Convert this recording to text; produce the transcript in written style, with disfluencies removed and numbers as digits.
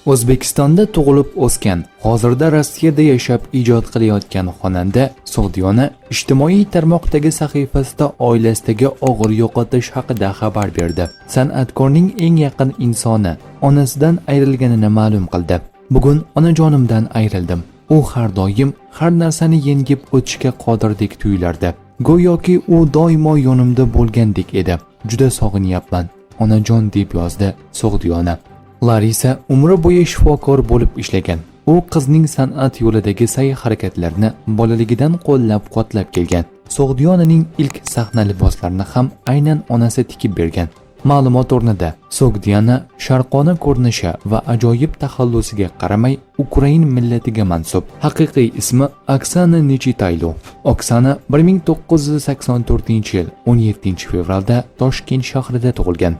O'zbekistonda tug'ilib o'sgan, hozirda Rossiyada yashab ijod qilayotgan xonanda Sogdiona ijtimoiy tarmoqdagi sahifasida oilasidagi og'ir yo'qotish haqida xabar berdi. San'atkorning eng yaqin insoni onasidan ayrilganini ma'lum qildi. Bugun onajonimdan ayrildim. U har doim har narsani yengib o'tishga qodirdek tuyulardi. Go'yoki u doimo yonimda bo'lgandek edi. Juda sog'inyapman, onajon, deb yozdi Sogdiona. Larisa umri bo'yi shifokor bo'lib ishlagan. U qizning san'at yo'lidagi sa'y-harakatlarini bolaligidan qo'llab-quvvatlab kelgan. Sogdionaning ilk sahna liboslarini ham aynan onasi tikib bergan. Ma'lumot o'rnida, Sogdiona sharqona ko'rinishi va ajoyib taxallusiga qaramay Ukrain millatiga mansub. Haqiqiy ismi Oksana Nechitaylo. Oksana 1984-yil 17 fevralda Toshkent shahrida tug'ilgan.